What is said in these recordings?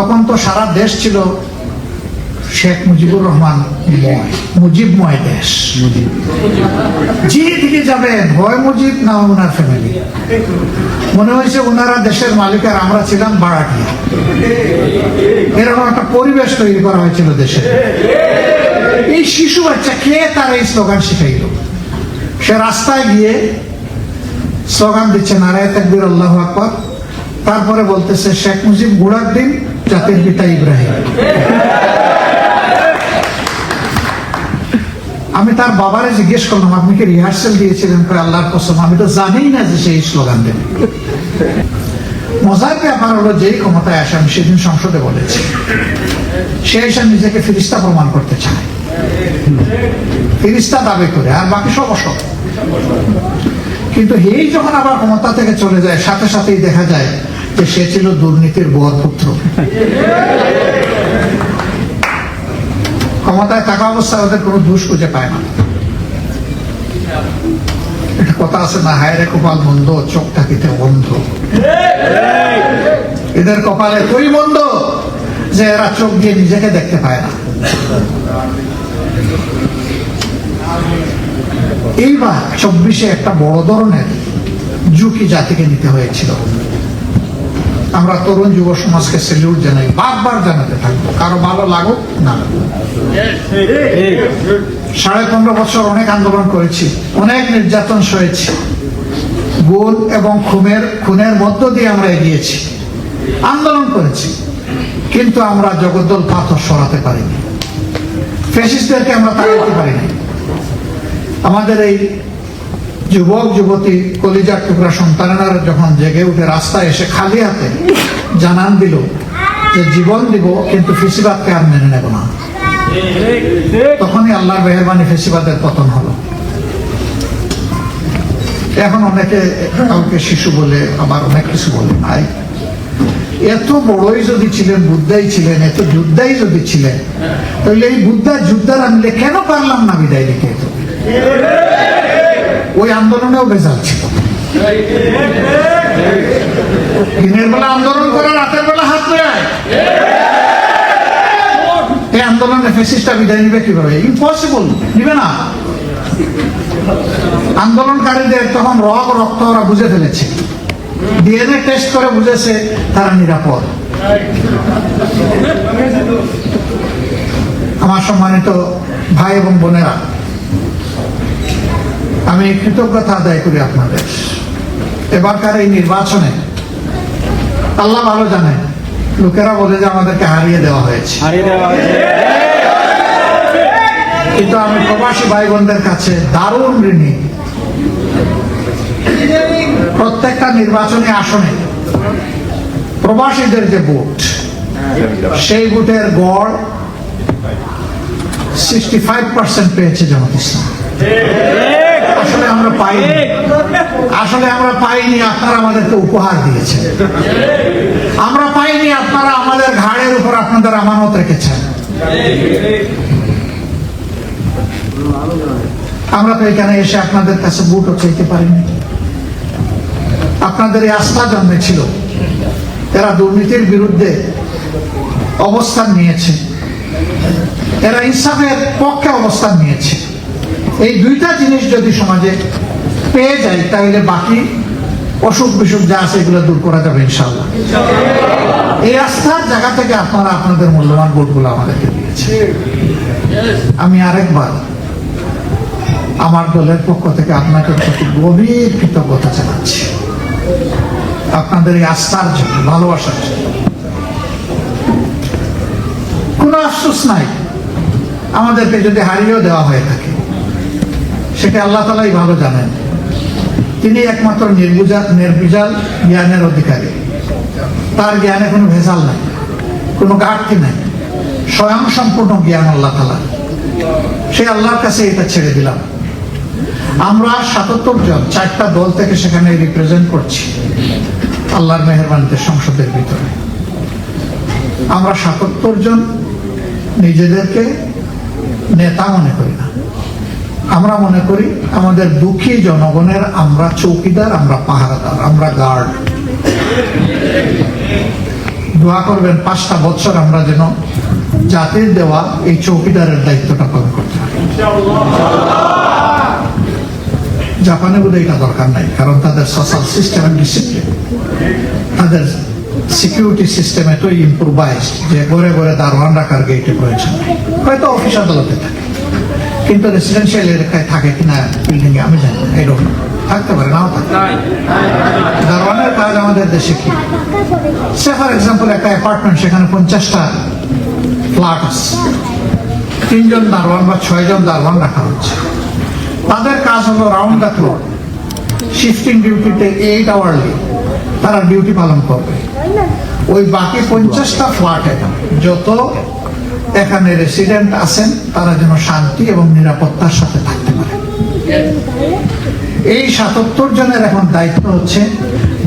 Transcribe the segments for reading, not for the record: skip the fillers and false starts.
তখন তো সারা দেশ ছিল শেখ মুজিবুর রহমান মুজিবময় দেশ। যেদিকে যাবেন হয় মুজিব না ওনার ফ্যামিলি। মনে হয়েছে ওনারা দেশের মালিক আর আমরা ছিলাম ভাড়াটিয়া। এরকম একটা পরিবেশ তৈরি করা হয়েছিল দেশে। এই শিশু বাচ্চা কে তার এই স্লোগান শিখাইল? সে রাস্তায় গিয়ে স্লোগান দিচ্ছে নারায়ে তাকবীর আল্লাহু আকবার, তারপরে বলতেছে শেখ মুজিব বুড়ার দিন জাতির পিতা ইব্রাহিম। আমি তার বাবারে জিজ্ঞেস করলাম আপনি কি রিহার্সেল দিয়েছিলেন? আল্লাহর কসম আমি তো জানি না যে সেই স্লোগান দেবে। মজার ব্যাপার হলো যেই ক্ষমতায় আসে, আমি সেদিন সংসদে বলেছি, সে এসে নিজেকে ফেরেশতা প্রমাণ করতে চায়, ফেরেশতা দাবি করে, আর বাকি সব অসৎ। কিন্তু এই যখন আবার ক্ষমতা থেকে চলে যায়, সাথে সাথেই দেখা যায় যে সে ছিল দুর্নীতির গোয়ারপুত্র। ক্ষমতায় থাকা অবস্থায় ওদের কোনো দোষ খুঁজে পায় না। একটা কথা আছে না, হায় রে কপাল মন্দ চোখ থাকিতে বন্ধ। এদের কপালে তুই বন্ধ যে এরা চোখ দিয়ে নিজেকে দেখতে পায় না। এইবার 24-এ একটা বড় ধরনের ঝুঁকি জাতিকে নিতে হয়েছিল। আমরা তরুণ যুব সমাজকে স্যালিউট জানাই, বারবার জানাতে থাকবো, কারো ভালো লাগুক না লাগুক। 15.5 বছর অনেক আন্দোলন করেছি, অনেক নির্যাতন সয়েছি, গুণ এবং খুনের মধ্য দিয়ে আমরা এগিয়েছি, আন্দোলন করেছি, কিন্তু আমরা জগদ্দল পাথর সরাতে পারিনি, ফ্যাসিস্টদেরকে আমরা তাড়াতে পারিনি। আমাদের এই যুবক যুবতী কলিজার টুকরা সন্তানেরা যখন জেগে উঠে রাস্তায় এসে খালি হাতে জানান দিল যে জীবন দিব কিন্তু ফেসিবাদকে আর মেনে নেব না, তখনই আল্লাহর মেহেরবানি ফেসিবাদের পতন হলো। এখন অনেকে কাউকে শিশু বলে, আবার অনেক কিছু বলে। ভাই, এত বড়ই যদি ছিলেন, বুদ্ধাই ছিলেন, এত যোদ্ধাই যদি ছিলেন, তাহলে এই বুদ্ধা যোদ্ধার আনলে কেন পারলাম না বিদায় লিখে? ওই আন্দোলনেও বেজাল ছিল। দিনের বেলা আন্দোলন করে, রাতের বেলা হাত নেয়। এই আন্দোলনে ফ্যাসিস্টরা বিদায় নিবে কিভাবে? ইম্পসিবল, নিবে না। আন্দোলনকারীদের তখন রক্ত ওরা বুঝে ফেলেছে, ডিএনএ টেস্ট করে বুঝেছে তারা নিরাপদ। আমার সম্মানিত ভাই এবং বোনেরা, আমি কৃতজ্ঞতা আদায় করি আপনাদের। এবারকার এই নির্বাচনে আল্লাহ ভালো জানেন, লোকেরা বলে যে আমাদেরকে হারিয়ে দেওয়া হয়েছে, কিন্তু আমি প্রবাসী ভাই বোনদের কাছে দারুণ ঋণী। প্রত্যেকটা নির্বাচনী আসনে প্রবাসীদের যে ভোট, সেই ভোটের গড় 65% পেয়েছে জামাত ইসলাম। আসলে আমরা পাইনি, আপনারা আমাদেরকে উপহার দিয়েছেন। আমরা পাইনি, আপনারা আমাদের ঘাড়ের উপর আপনাদের আমানত রেখেছেন। আমরা তো এখানে এসে আপনাদের কাছে ভোটও চাইতে পারিনি। আপনাদের এই আস্থা জন্মেছিল, এরা দুর্নীতির বিরুদ্ধে অবস্থান নিয়েছে, এরা ইনসাফের পক্ষে অবস্থান নিয়েছে। এই দুইটা জিনিস যদি সমাজে পেয়ে যায়, তাহলে বাকি অসুখ বিসুখ যা আছে এগুলো দূর করা যাবে ইনশাআল্লাহ। এই আস্থার জায়গা থেকে আপনারা আপনাদের মূল্যবান ভোটগুলো আমাদেরকে দিয়েছে। আমি আরেকবার আমার দলের পক্ষ থেকে আপনাদের প্রতি গভীর কৃতজ্ঞতা জানাচ্ছি, আপনাদের এই আস্থার জন্য, ভালোবাসার জন্য। কোনো আফসোস নাই, আমাদেরকে যদি হারিয়েও দেওয়া হয়ে থাকে, সেটা আল্লাহ তাআলাই ভালো জানেন। তিনি একমাত্র নির্বিজাল জ্ঞানের অধিকারী, তার জ্ঞানে কোনো ভেজাল নাই, কোনো ঘাটতি নাই, স্বয়ং সম্পূর্ণ জ্ঞান আল্লাহ তাআলা। সেই আল্লাহর কাছে এটা ছেড়ে দিলাম। আমরা 77 জন 4টা দল থেকে সেখানে রিপ্রেজেন্ট করছি আল্লাহর মেহেরবানিতে সংসদের ভিতরে। আমরা 77 জন নিজেদেরকে নেতা মনে করি না, আমরা মনে করি আমাদের দুঃখী জনগণের আমরা চৌকিদার, আমরা পাহারাদার, আমরা গার্ড। দোয়া করবেন 5টা বছর আমরা যেন জাতির দেওয়া এই চৌকিদারের দায়িত্বটা পালন করতে পারি। জাপানে বোধহয় এটা দরকার নাই, কারণ তাদের সোশ্যাল সিস্টেম এন্ড ডিসিপ্লিন, তাদের সিকিউরিটি সিস্টেম এতই ইম্প্রুভাইজ যে ঘরে ঘরে দারোয়ান রাখার গেটে প্রয়োজন নেই। হয়তো অফিস আদালতে থাকে, কিন্তু রেসিডেন্সিয়াল এলাকায় থাকে কিনা বিল্ডিং এ আমি জানি না, এরকম থাকতে পারে, নাও থাকতে পারে। দারোয়ানের কাজ আমাদের দেশে কি, সে ফর এক্সাম্পল একটা অ্যাপার্টমেন্ট, সেখানে 50টা ফ্ল্যাট আছে, 3 জন দারোয়ান বা 6 জন দারোয়ান রাখা হচ্ছে। তাদের কাজ হলো রাউন্ড দ্য ক্লক শিফটিং ডিউটিতে 8 আওয়ারলি তারা ডিউটি পালন করবে। ওই বাকি 50টা ফ্ল্যাটে যত এখানে রেসিডেন্ট আছেন তারা যেন শান্তি এবং নিরাপত্তার সাথে থাকতে পারে। এই 77 জনের এখন দায়িত্ব হচ্ছে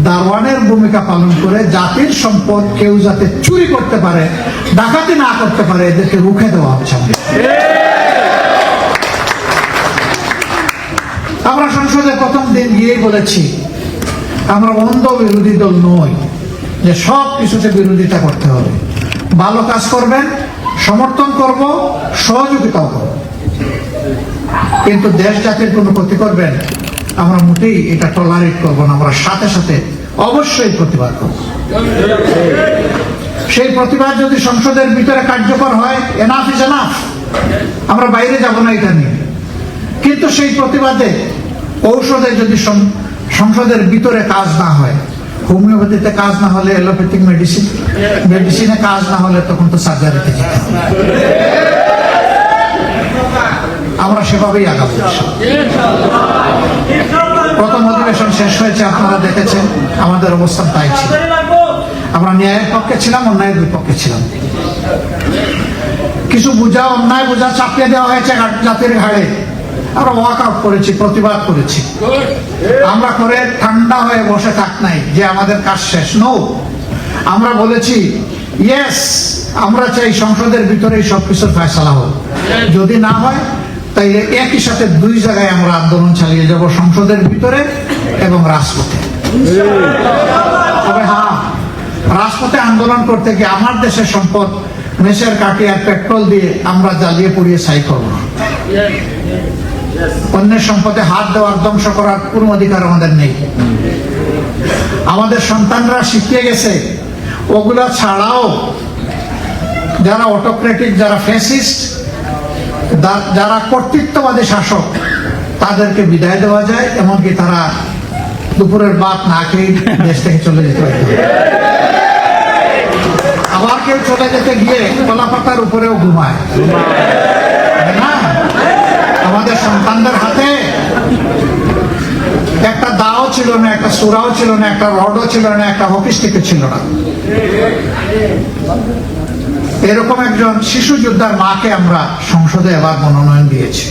দারোয়ানের ভূমিকা পালন করে জাতির সম্পদ কেউ যাতে চুরি করতে পারে, ডাকাতি না করতে পারে, এদেরকে রুখে দেওয়া হচ্ছে। আমরা সংসদে প্রথম দিন গিয়ে বলেছি আমরা অন্ধ বিরোধী দল নই, যে সব কিছুতে বিরোধিতা করতে হবে। ভালো কাজ করবেন, সমর্থন করব, সহযোগিতাও করব, কিন্তু দেশ জাতির কোনো ক্ষতি করবেন আমরা মোটেই এটা টলারেট করব না। আমরা সাথে সাথে অবশ্যই প্রতিবাদ করব। সেই প্রতিবাদ যদি সংসদের ভিতরে কার্যকর হয়, এনাফ ইজ এনাফ, আমরা বাইরে যাব না এটা নিয়ে। কিন্তু সেই প্রতিবাদে ঔষধে যদি সংসদের ভিতরে কাজ না হয়, হোমিওপ্যাথিতে কাজ না হলে এলোপ্যাথিক মেডিসিনে কাজ না হলে তখন তো সার্জারিতে যেতে হবে। আমরা সেভাবেই আগাবো। প্রথম অধিবেশন শেষ হয়েছে, আপনারা দেখেছেন আমাদের অবস্থান তাই ছিল। আমরা ন্যায়ের পক্ষে ছিলাম, অন্যায়ের বিপক্ষে ছিলাম। কিছু অন্যায় বোঝা চাপিয়ে দেওয়া হয়েছে জাতির ঘাড়ে, আমরা ওয়াক আউট করেছি, প্রতিবাদ করেছি। আমরা করে ঠান্ডা হয়ে বসে থাক নাই যে আমাদের কাজ শেষ। নো, আমরা বলেছি ইয়েস, আমরা চাই সংসদের ভিতরেই সবকিছুর ফয়সালা হোক। যদি না হয় তাইলে একই সাথে 2 জায়গায় আমরা আন্দোলন চালিয়ে যাব, সংসদের ভিতরে এবং রাজপথে। তবে হ্যাঁ, রাজপথে আন্দোলন করতে গিয়ে আমার দেশের সম্পদ মেসের কাঠি আর পেট্রোল দিয়ে আমরা জ্বালিয়ে পুড়িয়ে ছাই করব না। অন্যের সম্পদে হাত দেওয়ার, ধ্বংস করার কোনো অধিকার আমাদের নেই। আমাদের সন্তানরা শিখিয়ে গেছে ওগুলা ছাড়াও যারা অটোক্রেটিক, যারা ফ্যাসিস্ট, যারা কর্তৃত্ববাদী শাসক, তাদেরকে বিদায় দেওয়া যায়। এমনকি তারা দুপুরের ভাত না খেয়ে দেশ থেকে চলে যেতে পারে। আবার কেউ চলে যেতে গিয়ে কলা পাতার উপরেও ঘুমায় না। আমাদের সন্তানদের হাতে একটা দাও ছিল না, একটা সুরাও ছিল না, একটা রডও ছিল না, একটা হকি স্টিকও ছিল না। এরকম একজন শিশু যোদ্ধার মাকে আমরা সংসদে এবার মনোনয়ন দিয়েছি।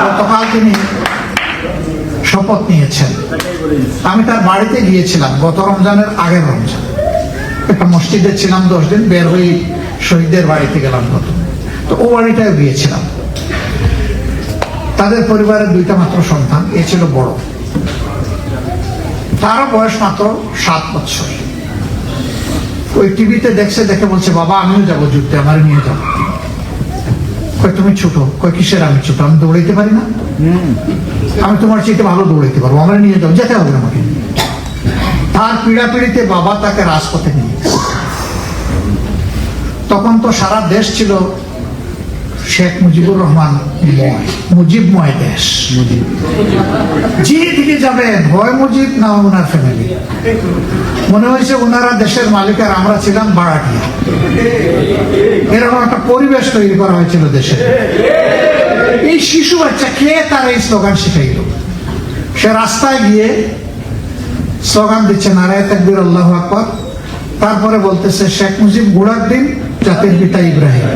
গতকাল তিনি শপথ নিয়েছেন। আমি তার বাড়িতে গিয়েছিলাম গত রমজানের আগের রমজান। একটা মসজিদে ছিলাম 10 দিন, বের হয়ে শহীদদের বাড়িতে গেলাম কত। তো ও বাড়িটাও গিয়েছিলাম। তাদের পরিবারের 2টা মাত্র সন্তান, এ ছিল বড়। তারও বয়স মাত্র 7 বছর। ওই টিভিতে দেখছে, দেখে বলছে বাবা আমিও যাবো যুদ্ধে, আমার নিয়ে যাবো। তুমি ছোট, কিসের আমি ছোট, আমি দৌড়াইতে পারি না, আমি তোমার চাইতে ভালো দৌড়াইতে পারবো, আমার নিয়ে যাও, যেতে হবে আমাকে। তার পীড়াপিড়িতে বাবা তাকে রাজপথে নিয়ে গেছে। তখন তো সারা দেশ ছিল শেখ মুজিবুর রহমান মুজিবময় দেশ। যেদিকে যাবেন হয় মুজিব না ওনার ফ্যামিলি। মনে হয়েছে ওনারা দেশের মালিক আর আমরা ছিলাম ভাড়াটিয়া। এরকম একটা পরিবেশ তৈরি করা হয়েছিল দেশে। এই শিশু বাচ্চা কে তার এই স্লোগান শিখাইল? সে রাস্তায় গিয়ে স্লোগান দিচ্ছে নারায়ে তাকবীর আল্লাহু আকবার, তারপরে বলতেছে শেখ মুজিব বুড়ার দিন, জাতির পিতা ইব্রাহিম।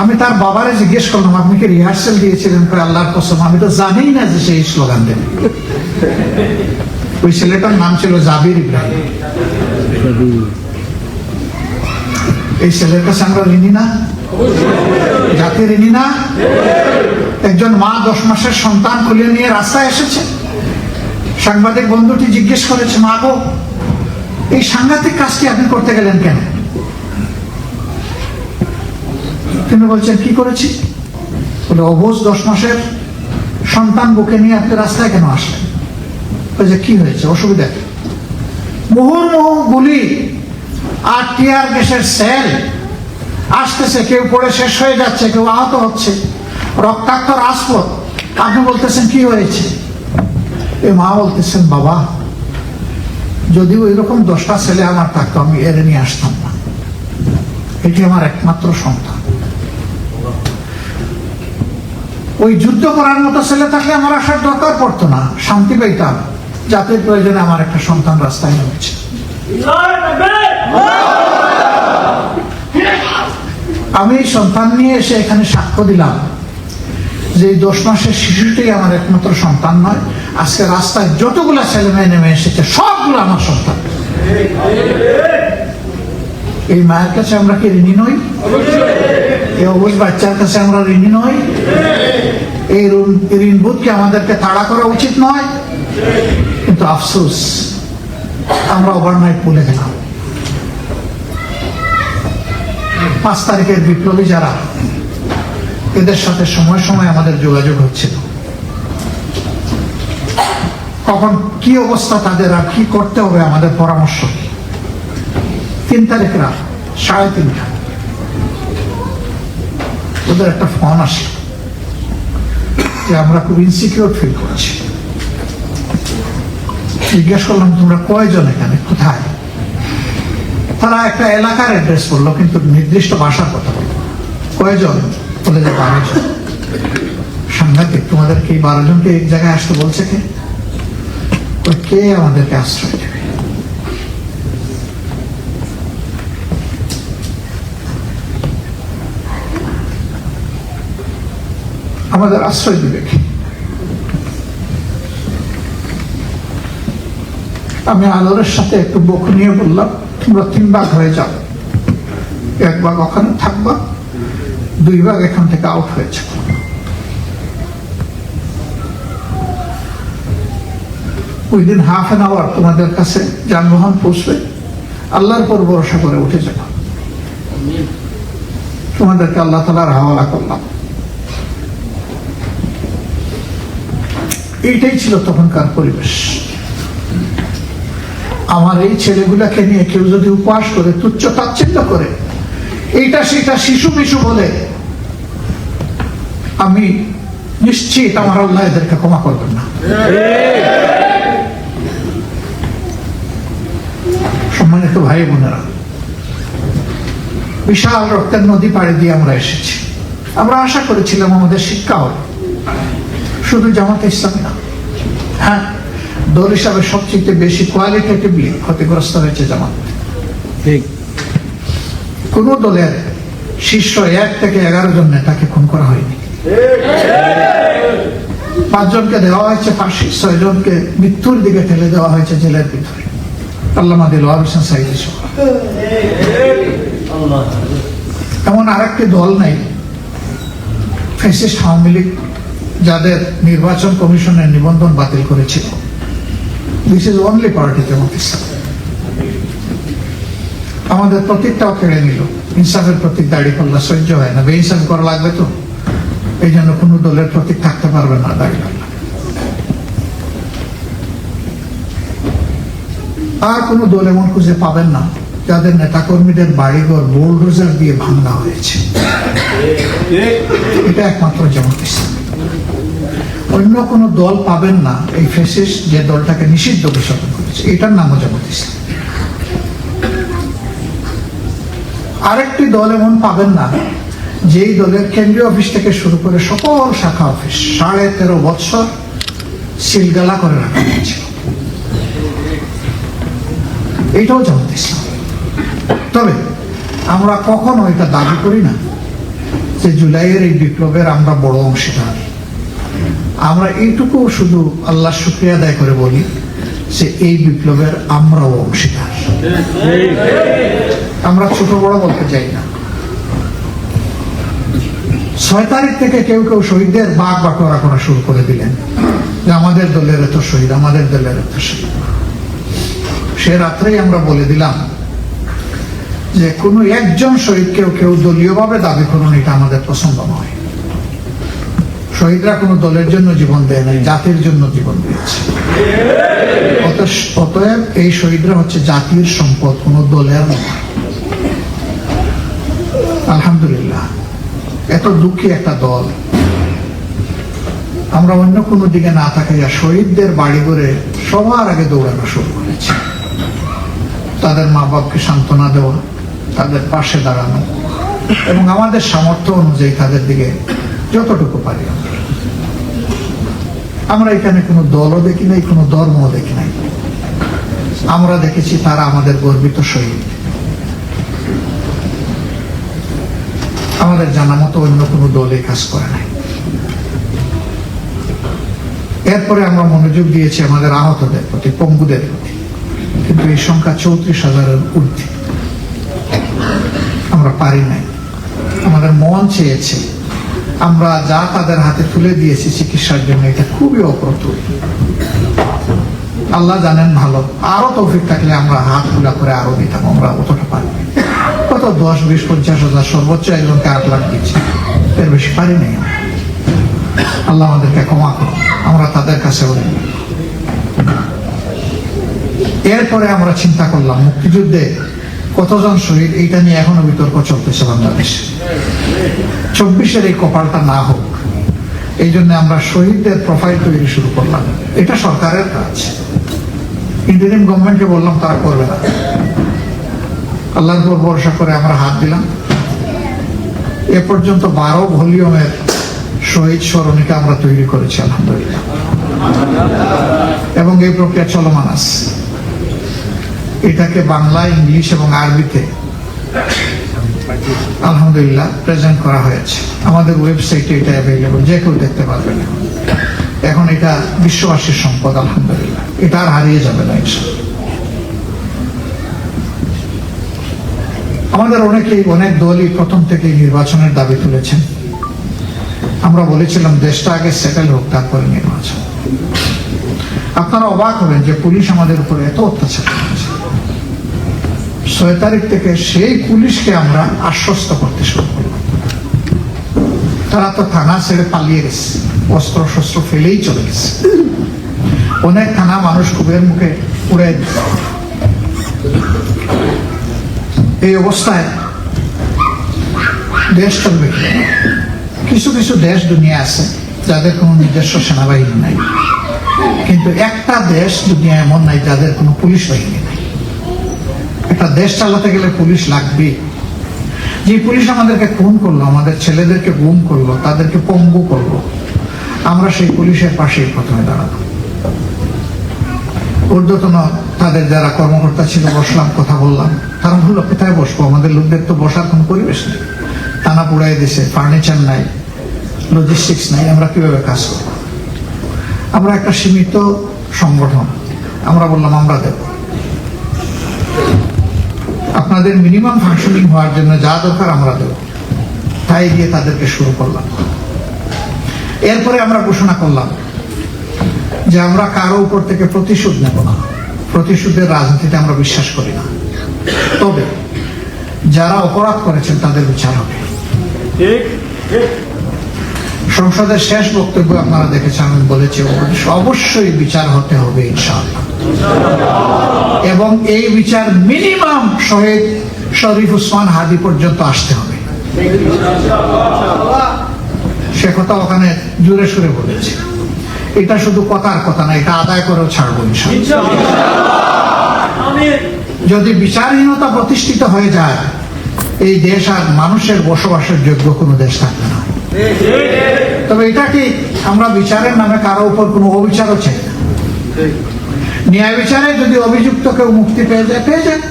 আমি তার বাবারে জিজ্ঞেস করলাম আপনি কি রিহার্সেল দিয়েছিলেন? আল্লাহর কসম আমি তো জানি না যে সেই স্লোগান দেন। ওই ছেলেটার নাম ছিল জাবির ইব্রাহিম। এই ছেলের কাছে আমরা ঋণী না? জাতি ঋণী না? একজন মা 10 মাসের সন্তান খুলে নিয়ে রাস্তায় এসেছে, সাংবাদিক বন্ধুটি জিজ্ঞেস করেছে, মা গো, এই সাংঘাতিক কাজটি আপনি করতে গেলেন কেন? তিনি বলছেন, কি করেছি? বলে, অবুঝ 10 মাসের সন্তান বুকে নিয়ে আপনি রাস্তায় কেন আসলেন? বলছে, কি হয়েছে, অসুবিধা কি? মুহুর্মুহু গুলি আর টিয়ার গ্যাসের সেল আসতেছে, কেউ পড়ে শেষ হয়ে যাচ্ছে, কেউ আহত হচ্ছে, রক্তাক্ত রাজপথ, আপনি বলতেছেন কি হয়েছে? এই মা বলতেছেন, বাবা, যদি ওই রকম 10টা ছেলে আমার থাকতো আমি এড়ে নিয়ে আসতাম না, এটি আমার একমাত্র সন্তান। ওই যুদ্ধ করার মতো ছেলে থাকলে আমার আসার দরকার পড়তো না, শান্তি পেতাম, জাতির প্রয়োজনে আমার একটা সন্তান রাস্তায় নেমেছে। আমি সন্তান নিয়ে এসে এখানে সাক্ষ্য দিলাম যে 10 মাসের শিশুটি আমার একমাত্র সন্তান নয়, আজকে রাস্তায় যতগুলা ছেলে মেয়ে নেমে এসেছে সবগুলো আমার সন্তান। এই মায়ের কাছে আমরা কি ঋণী নই? এই অবুঝ বাচ্চার কাছে আমরা ঋণী নই? এই ঋণবোধকে আমাদেরকে তাড়া করা উচিত নয়? কিন্তু আফসোস, আমরা ওভারনাইট ভুলে গেলাম। 5 তারিখের বিপ্লবী যারা, এদের সাথে সময় সময় আমাদের যোগাযোগ হচ্ছিল, কখন কি অবস্থা তাদের আর কি করতে হবে আমাদের পরামর্শ। 3 তারিখ রাত 3:30 ওদের একটা ফোন আসে যে আমরা খুব ইনসিকিউর ফিল করছি। জিজ্ঞেস করলাম, তোমরা কয়জন এখানে, কোথায়? তারা একটা এলাকার অ্যাড্রেস বললো, কিন্তু নির্দিষ্ট ভাষার কথা বললো। কয়জন? বলে যে 12 জন। সাংঘাতিক, তোমাদেরকে এই 12 জনকে এক জায়গায় আসতে বলছে কে? কে আমাদেরকে আশ্রয় দেবে? আমাদের আশ্রয় দিবে কি? আমি আলোরের সাথে একটু বক নিয়ে বললাম, তোমরা 3 ভাগ হয়ে যাও, 1 ভাগ ওখানে থাকবা, 2 ভাগ এখান থেকে আউট হয়েছে। উইদিন হাফ অ্যান আওয়ার তোমাদের কাছে যানবাহন পৌঁছবে, আল্লাহর পর ভরসা করে উঠে যাবা। তোমাদেরকে আল্লাহ তাআলার হাওয়ালা করলাম। এইটাই ছিল তখনকার পরিবেশ। আমার এই ছেলেগুলাকে নিয়ে কেউ যদি উপহাস করে, তুচ্ছ তাচ্ছিল্য করে, এইটা সেটা শিশু মিশু বলে, আমি নিশ্চিত আমার আল্লাহ এদেরকে ক্ষমা করবেন না। সম্মানিত ভাই বোনেরা, বিশাল রক্তের নদী পাড়ি দিয়ে আমরা এসেছি। আমরা আশা করেছিলাম আমাদের শিক্ষা হবে, শুধু জামাতে ইসলামী না, হ্যাঁ, দল হিসাবে সবচেয়ে বেশি কোয়ালিটেটিভলি ক্ষতিগ্রস্ত হয়েছে জামাত। কোন দলের শীর্ষ 1 থেকে 11 জন নেতাকে খুন করা হয়নি। 5 জনকে দেওয়া হয়েছে ফাঁসি, 6 জনকে মৃত্যুর দিকে ঠেলে দেওয়া হয়েছে জেলের ভিতরে। আল্লামা দিলওয়ার হোসেন সাঈদী সহ। এমন আরেকটি দল নাই, ফ্যাসিস্ট আওয়ামী লীগ, যাদের নির্বাচন কমিশনের নিবন্ধন বাতিল করেছিল। দিস ইজ অনলি পার্টি জামাত ইসলাম। আমাদের প্রতীকটাও কেড়ে নিল। ইনসাফের প্রতীক দাড়ি পাল্লা সহ্য হয় না, বেইনসাফ করা লাগবে, তো এই জন্য কোন দলের প্রতীক থাকতে পারবে না দাড়ি পাল্লা। আর কোন দল এমন খুঁজে পাবেন না যাদের নেতাকর্মীদের বাড়িঘর বুলডোজার দিয়ে ভাঙা হয়েছে। এটা একমাত্র জামাত ইসলাম। অন্য কোন দল পাবেন না এই ফ্যাসিস্ট যে দলটাকে নিষিদ্ধ ঘোষণা করেছে, এটার নামও জামাত ইসলাম। আরেকটি দল এমন পাবেন না যেই দলের কেন্দ্রীয় অফিস থেকে শুরু করে সকল শাখা অফিস 13.5 বছর সিলগালা করে রাখা হয়েছিল। এটাও জামাত ইসলাম। তবে আমরা কখনো এটা দাবি করি না যে জুলাইয়ের এই বিপ্লবের আমরা বড় অংশীদার। আমরা এইটুকু শুধু আল্লাহর শুকরিয়া আদায় করে বলি যে এই বিপ্লবের আমরাও অংশীদার। আমরা ছোট বড় বলতে চাই না। 6 তারিখ থেকে কেউ কেউ শহীদদের ভাগ বাটোয়ারা করা শুরু করে দিলেন। যে আমাদের দলের এত শহীদ, আমাদের দলের এত শহীদ। সে রাত্রেই আমরা বলে দিলাম যে কোনো একজন শহীদকেও কেউ দলীয়ভাবে দাবি করুন, এটা আমাদের পছন্দ নয়। শহীদরা কোনো দলের জন্য জীবন দেয় নাই, জাতির জন্য জীবন দিয়েছে। অতএব এই শহীদরা হচ্ছে জাতির সম্পদ, কোনো দলের নয়। আলহামদুলিল্লাহ, এত দুঃখী একটা দল আমরা অন্য কোনো দিকে না তাকাইয়া শহীদদের বাড়ি করে সবার আগে দৌড়ানো শুরু করেছি। তাদের মা বাপকে সান্ত্বনা দেওয়া, তাদের পাশে দাঁড়ানো এবং আমাদের সামর্থ্য অনুযায়ী তাদের দিকে যতটুকু পারি আমরা এখানে কোনো দলও দেখি নাই, কোনো ধর্মও দেখি নাই। আমরা দেখেছি তারা আমাদের গর্বিত শহীদ। আমাদের জানা মতো অন্য কোনো দলে কাজ করে নাই। এরপরে আমরা মনোযোগ দিয়েছি আমাদের আহতদের প্রতি, পঙ্গুদের প্রতি, কিন্তু এই সংখ্যা 34,000-এর ঊর্ধ্বে। আমরা পারি নাই। আমাদের মন চেয়েছে, আমরা যা তাদের হাতে তুলে দিয়েছি চিকিৎসার জন্য, এটা খুবই অপ্রতুল। আল্লাহ জানেন ভালো, আরো তৌফিক থাকলে আমরা হাত খোলা করে আরো দিতাম। আমরা অতটা পারি, কত 10, 20, 50,000, সর্বোচ্চ একজনকে 8 লাখ দিচ্ছি, এর বেশি পারি নাই। আল্লাহ আমাদেরকে ক্ষমা করুন, আমরা তাদের কাছে বলি। এরপরে আমরা চিন্তা করলাম মুক্তিযুদ্ধে কতজন শহীদ, এইটা নিয়ে এখনো বিতর্ক চলতেছে বাংলাদেশে। 24-এর এই কপালটা না হোক, এই জন্য আমরা শহীদদের প্রোফাইল তৈরি শুরু করলাম। এটা সরকারের কাজ। ইন্টারিম গভর্নমেন্টকে বললাম, তারা করবে না। আল্লাহর উপর ভরসা করে আমরা হাত দিলাম। এ পর্যন্ত 12 ভলিউমের শহীদ স্মরণিকা আমরা তৈরি করেছি আলহামদুলিল্লাহ, এবং এই প্রক্রিয়া চলমান আছে। এটাকে বাংলা, ইংলিশ এবং আরবিতে আলহামদুলিল্লাহ প্রেজেন্ট করা হয়েছে। আমাদের ওয়েবসাইটে এটা অ্যাভেলেবল, যে কেউ দেখতে পারবেন। এখন এটা বিশ্ববাসীর সম্পদ আলহামদুলিল্লাহ, এটা আর হারিয়ে যাবে না ইনশাআল্লাহ। আমাদের অনেক দলই প্রথম থেকে নির্বাচনের দাবি তুলেছেন। আমরা বলেছিলাম দেশটা আগে সেটেল হোক, তারপরে নির্বাচন। আপনারা অবাক হবেন যে পুলিশ আমাদের উপরে এত অত্যাচার করেছে। 6 তারিখ থেকে সেই পুলিশকে আমরা আশ্বস্ত করতে শুরু করলাম। তারা তো থানা ছেড়ে পালিয়ে গেছে, অস্ত্র শস্ত্র ফেলেই চলে গেছে। অনেক থানা মানুষ কুবের মুখে উড়ে দিচ্ছে। এই অবস্থায় দেশ চলবে। কিছু কিছু দেশ দুনিয়া আছে যাদের কোনো নিজস্ব সেনাবাহিনী নাই, কিন্তু একটা দেশ দুনিয়া এমন নাই যাদের কোনো পুলিশ বাহিনী নাই। একটা দেশ চালাতে গেলে পুলিশ লাগবে। যে পুলিশ আমাদেরকে খুন করলো, আমাদের ছেলেদেরকে গুম করলো, তাদেরকে পঙ্গু করলো, আমরা সেই পুলিশের পাশেই প্রথমে দাঁড়াবো। ঊর্ধ্বতন তাদের যারা কর্মকর্তা ছিল বসলাম, কথা বললাম। কারণ হলো কোথায় বসবো, আমাদের লোকদের তো বসার কোনো পরিবেশ নেই। টানা পুড়াই দিছে, ফার্নিচার নাই, লজিস্টিক্স নাই, আমরা কিভাবে কাজ করব? আমরা একটা সীমিত সংগঠন, আমরা বললাম আমরা দেব। আপনাদের মিনিমাম ফাংশনিং হওয়ার জন্য যা দরকার আমরা দেব। তাই দিয়ে তাদেরকে শুরু করলাম। এরপরে আমরা ঘোষণা করলাম যে আমরা কারো উপর থেকে প্রতিশোধ নেব না। প্রতিশোধের রাজনীতিতে আমরা বিশ্বাস করি না। তবে যারা অপরাধ করেছেন তাদের বিচার হবে। সংসদের শেষ বক্তব্য আপনারা দেখেছেন, আমি বলেছি অবশ্যই বিচার হতে হবে ইনশাআল্লাহ, এবং এই বিচার মিনিমাম শহীদ শরীফ ওসমান হাদি পর্যন্ত আসতে হবে। সে কথা ওখানে জোরে সুরে বলেছে। এটা শুধু কথার কথা না, এটা আদায় করেও ছাড়বো ইনশাআল্লাহ। যদি বিচারহীনতা প্রতিষ্ঠিত হয়ে যায়, এই দেশ আর মানুষের বসবাসের যোগ্য কোনো দেশ থাকবে না। তবে এটা কি, আমরা বিচারের নামে কারো উপর কোনো অবিচারও চাই না। ন্যায় বিচারে যদি অভিযুক্ত কেউ মুক্তি পেয়ে যায়, পেয়ে যায়।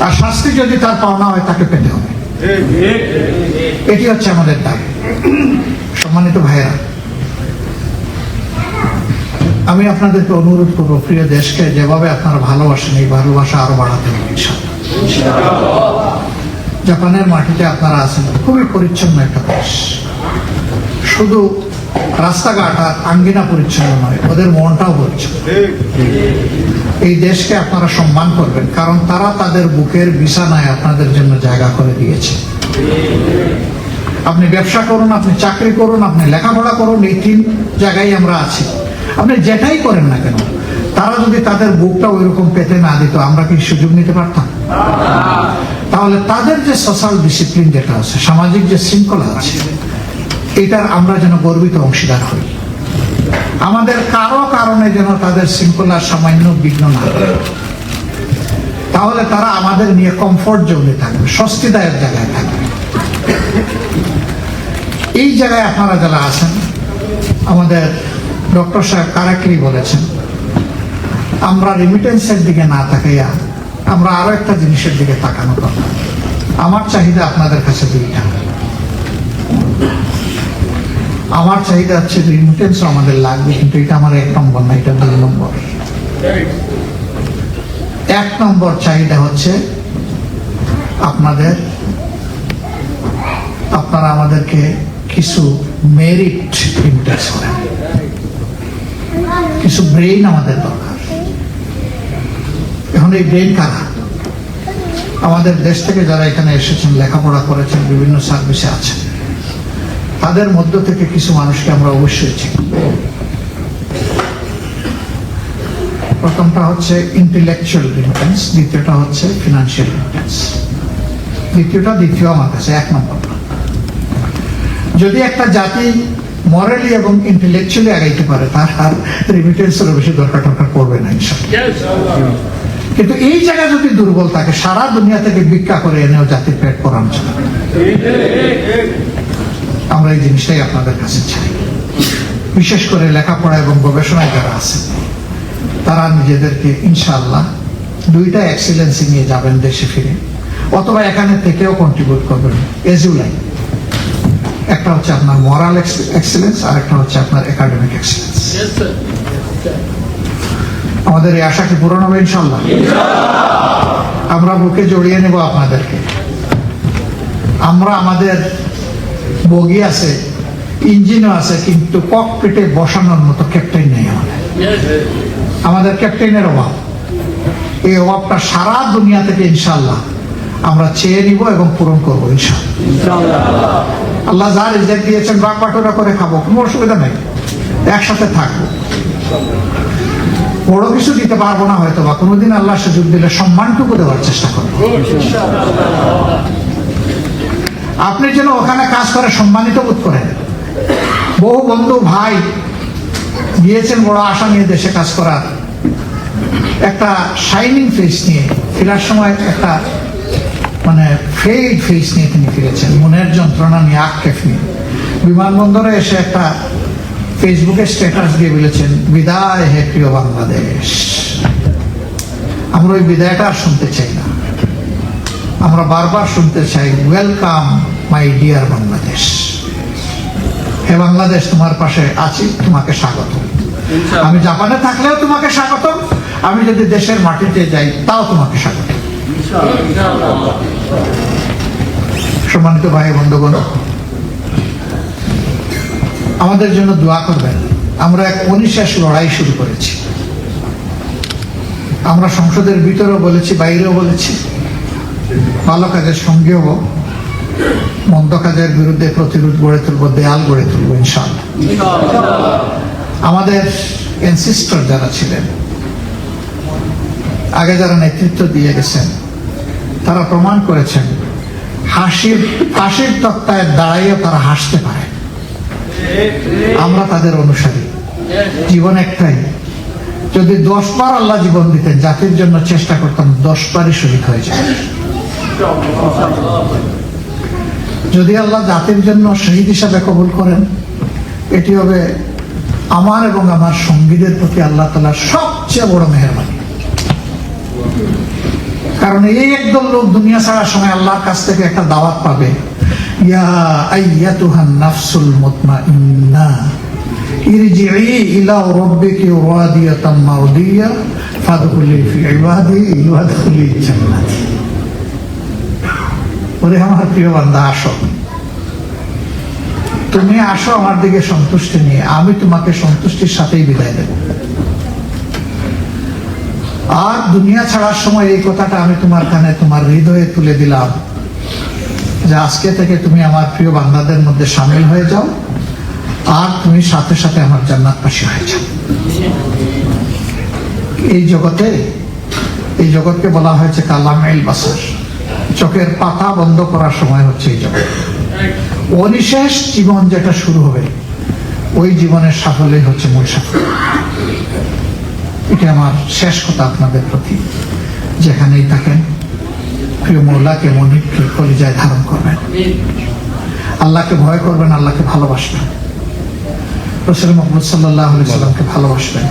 আর শাস্তি যদি তার পাওনা হয়, তাকে পেতে হবে। এটি হচ্ছে আমাদের দাবি। সম্মানিত ভাইয়েরা, আমি আপনাদেরকে অনুরোধ করবো, প্রিয় দেশকে যেভাবে আপনারা ভালোবাসেন, এই ভালোবাসা আরো বাড়াতে হবে ইনশাআল্লাহ। জাপানের মাটিতে আপনারা আছেন, খুবই পরিচ্ছন্ন একটা দেশ। শুধু রাস্তাঘাট আর আঙ্গিনা পরিচ্ছন্ন নয়, ওদের মনটাও পরিচ্ছন্ন। এই দেশকে আপনারা সম্মান করবেন, কারণ তারা তাদের বুকের বিছানায় আপনাদের জন্য জায়গা করে দিয়েছে। আপনি ব্যবসা করুন, আপনি চাকরি করুন, আপনি লেখাপড়া করুন, এই 3 জায়গায় আমরা আছি। আপনি যেটাই করেন না কেন, তারা যদি তাদের বুকটা ওইরকম পেতে না দিত, আমরা কি সুযোগ নিতে পারতাম? তাহলে তাদের যে সোশ্যাল ডিসিপ্লিন যেটা আছে, সামাজিক যে শৃঙ্খলা আছে, এটার আমরা যেন গর্বিত অংশীদার হই। আমাদের কারো কারণে যেন তাদের শৃঙ্খলার সামান্য বিঘ্ন না হয়। তাহলে তারা আমাদের নিয়ে কমফোর্ট জোনে থাকবে, স্বস্তিদায়ক জায়গায় থাকবে। এই জায়গায় আপনারা যারা আছেন, আমাদের ডক্টর সাহেব কারেক্টলি বলেছেন, আমরা রেমিটেন্সের দিকে না তাকাইয়া আমরা আরো একটা জিনিসের দিকে তাকানো দরকার। আমার চাহিদা আপনাদের কাছে 2টা। আমার চাহিদা হচ্ছে রেমিটেন্স আমাদের লাগবে, কিন্তু এটা আমার 1 নম্বর না, এটা 2 নম্বর। 1 নম্বর চাহিদা হচ্ছে আপনারা আমাদেরকে কিছু মেরিট রেমিটেন্স করেন, কিছু ব্রেইন আমাদের দরকার। এখন এই ব্রেইন কারা? আমাদের দেশ থেকে যারা এখানে এসেছেন, লেখাপড়া করেছেন, বিভিন্ন সার্ভিসে আছেন, তাদের মধ্য থেকে কিছু মানুষকে আমরা অবশ্যই চিনি। প্রথমটা হচ্ছে ইন্টেলেকচুয়াল রেমিটেন্স, দ্বিতীয়টা হচ্ছে ফিনান্সিয়াল রেমিটেন্স। দ্বিতীয় আমার কাছে 1 নম্বর। যদি একটা জাতি মরালি এবং ইন্টেলেকচুয়ালি আগাইতে পারে, তার আর রেমিটেন্সের বেশি দরকার পড়বে না ইনশাআল্লাহ। কিন্তু এই জায়গা যদি দুর্বল থাকে, সারা দুনিয়া থেকে ভিক্ষা করে এনেও জাতির পেট পরানো যাবে। আমরা এই জিনিসটাই আপনাদের কাছে চাই। বিশেষ করে লেখাপড়া এবং গবেষণায় যারা আছে, তারা নিজেদেরকে ইনশাআল্লাহ 2টা এক্সিলেন্সি নিয়ে যাবেন দেশে ফিরে, অথবা এখানে থেকেও কন্ট্রিবিউট করবেন এজ ইউ লাইক। একটা হচ্ছে আপনার মোরাল এক্সিলেন্স, আর একটা হচ্ছে আপনার একাডেমিক এক্সিলেন্স। আমাদের এই আশা কি পূরণ হবে ইনশাআল্লাহ? আমরা বুকে জড়িয়ে নেব আপনাদেরকে। আমরা আমাদের বগি আছে, ইঞ্জিনও আছে, কিন্তু ককপিটে বসানোর মতো ক্যাপ্টেন নেই আমাদের ক্যাপ্টেনের অভাব। এই অভাবটা সারা দুনিয়া থেকে ইনশাআল্লাহ আমরা চেয়ে নিব এবং পূরণ করবো ইনশাআল্লাহ। আল্লাহ যার রিজিক দিয়েছেন ভাগ বাটোয়ারা করে খাবো, কোনো অসুবিধা নেই, একসাথে থাকবো। বড় কিছু দিতে পারবো না হয়তো, বা কোনোদিন আল্লাহ সুযোগ দিলে সম্মানটুকু দেওয়ার চেষ্টা করবো। আপনি যেন ওখানে কাজ করে সম্মানিত বোধ করেন। বহু বন্ধু ভাই গিয়েছেন বড় আশা নিয়ে দেশে কাজ করার, একটা শাইনিং ফেস নিয়ে ফেরার সময় একটা ফেড ফেস নিয়ে তিনি ফিরেছেন, মনের যন্ত্রণা নিয়ে, আক্ষেপ নিয়ে। বিমানবন্দরে এসে একটা ফেসবুকে স্ট্যাটাস দিয়ে বলেছেন, বিদায় হে প্রিয় বাংলাদেশ। আমরা ওই বিদায়টা আর শুনতে চাই না, আমরা বারবার শুনতে চাই, ওয়েলকাম মাই ডিয়ার বাংলাদেশ। হে বাংলাদেশ, তোমার পাশে আছি, তোমাকে স্বাগত। আমি জাপানে থাকলেও তোমাকে স্বাগত, আমি যদি দেশের মাটিতে যাই তাও তোমাকে স্বাগত। সম্মানিত ভাই বন্ধুগণ, আমাদের জন্য দোয়া করবেন। আমরা এক অনিঃশ্বাস লড়াই শুরু করেছি। আমরা সংসদের ভিতরেও বলেছি, বাইরেও বলেছি, ভালো কাজের সঙ্গেও মন্দ কাজের বিরুদ্ধে প্রতিরোধ গড়ে তুলবো, দেয়াল গড়ে তুলবো ইনশাআল্লাহ। আমাদের এনসিস্টার যারা ছিলেন, আগে যারা নেতৃত্ব দিয়ে গেছেন, তারা প্রমাণ করেছেন হাসির তক্তায় দাঁড়াইও তারা হাসতে পারে। আমরা তাদের অনুসারী। জীবন একটাই, যদি 10 বার আল্লাহ জীবন দিতেন, জাতির জন্য চেষ্টা করতাম 10 বারই শহীদ হয়ে যায়। যদি আল্লাহ জাতির জন্য শহীদ হিসাবে কবুল করেন, এটি হবে আমার এবং আমার সঙ্গীদের প্রতি আল্লাহ তাআলার সবচেয়ে বড় মেহেরবানি। কারণ এই একদল লোক দুনিয়া ছাড়ার সময় আল্লাহর কাছ থেকে একটা দাওয়াত পাবে, ইয়া আইয়াতুহান নাফসুল মুতমাইন্না ইরজিই ইলা রাব্বিকি রাদিয়াতাম মারদিয়া ফাদখুলি ফি ইবাদি ওয়াদখুলি জান্নাতি। ওরে আমার প্রিয় বান্দা, আসো, তুমি আসো আমার দিকে সন্তুষ্টি নিয়ে, আমি তোমাকে সন্তুষ্টির সাথেই বিদায় দেব। আর দুনিয়া ছাড়ার সময় এই কথাটা আমি তোমার কানে, তোমার হৃদয়ে তুলে দিলাম যে আজকে থেকে তুমি আমার প্রিয় বান্দাদের মধ্যে সামিল হয়ে যাও, আর তুমি সাথে সাথে আমার জান্নাতবাসী হয়ে যাও। এই জগৎকে বলা হয়েছে কালামাইল বাসার, চোখের পাতা বন্ধ করার সময় হচ্ছে এই জগৎ। অনিশেষ জীবন যেটা শুরু হবে, ওই জীবনের সাফল্যই হচ্ছে মূল সাফল্য। এটা আমার শেষ কথা আপনাদের প্রতি। যেখানেই থাকেন প্রিয় মৌলাকে মনে কলিজায় ধারণ করবেন, আল্লাহকে ভয় করবেন, আল্লাহকে ভালোবাসবেন, রাসূল মুহাম্মদ সাল্লাল্লাহু আলাইহি সাল্লামকে ভালোবাসবেন।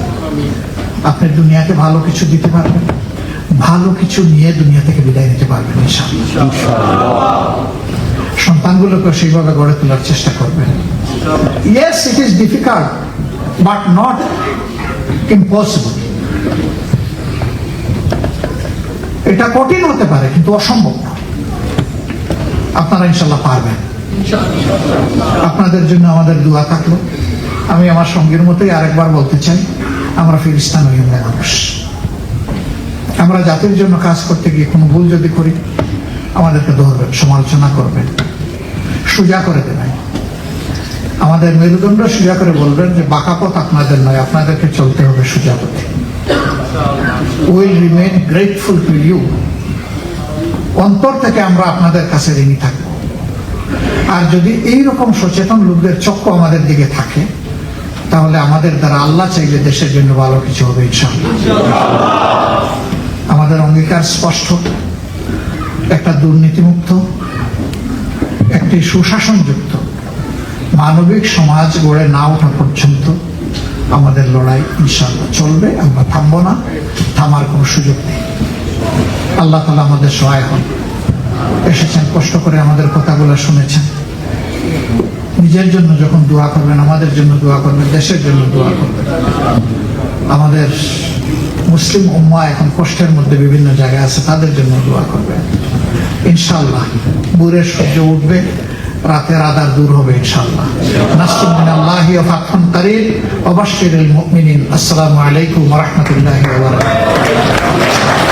আপনি দুনিয়াকে ভালো কিছু দিতে পারবেন, ভালো কিছু নিয়ে দুনিয়া থেকে বিদায় নিতে পারবেন ইনশাআল্লাহ। সন্তানগুলোকে সেইভাবে গড়ে তোলার চেষ্টা করবেন। Yes, it is difficult, but not impossible. এটা কঠিন হতে পারে কিন্তু অসম্ভব না। আপনারা ইনশাআল্লাহ পারবেন। আপনাদের জন্য আমাদের দোয়া থাকলো। আমি আমার সঙ্গীর মতোই আরেকবার বলতে চাই, আমরা ফিলিস্তিন হই, আমরা মানুষ। আমরা জাতির জন্য কাজ করতে গিয়ে কোনো ভুল যদি করি, আমাদেরকে ধরবেন, সমালোচনা করবেন, সোজা করে দেবেন। আমাদের মেরুদণ্ড সোজা করে বলবেন যে বাঁকা পথ আপনাদের নয়, আপনাদেরকে চলতে হবে সোজা পথে। We'll remain grateful to you. অন্তর থেকে আমরা আপনাদের কাছে ঋণী থাকবো। আর যদি এইরকম সচেতন লোকদের চক্ষু আমাদের দিকে থাকে, তাহলে আমাদের দ্বারা আল্লাহ চাইলে দেশের জন্য ভালো কিছু হবে ইনশাআল্লাহ। আমাদের অঙ্গীকার স্পষ্ট, একটা দুর্নীতিমুক্ত, একটি সুশাসনযুক্ত মানবিক সমাজ গড়ে না ওঠা পর্যন্ত আমাদের লড়াই ইনশাআল্লাহ চলবে। আমরা থামবো না, থামার কোনো সুযোগ নেই। আল্লাহ তাআলা আমাদের সহায় হন। এসেছেন, কষ্ট করে আমাদের কথাগুলো শুনেছেন। নিজের জন্য যখন দোয়া করবেন, আমাদের জন্য দোয়া করবেন, দেশের জন্য দোয়া করবেন। আমাদের মুসলিম উম্মাহ এখন কষ্টের মধ্যে বিভিন্ন জায়গায় আছে, তাদের জন্য দোয়া করবেন। ইনশাআল্লাহ ভোরের সূর্য উঠবে, রাতের আঁধার দূর হবে ইনশাআল্লাহ। নাসরুম মিনাল্লাহি ওয়া ফাতহুন কারীব ওয়া বাশশিরিল মুমিনিন। আসসালামু আলাইকুম ওয়া রাহমাতুল্লাহি ওয়া বারাকাতুহু।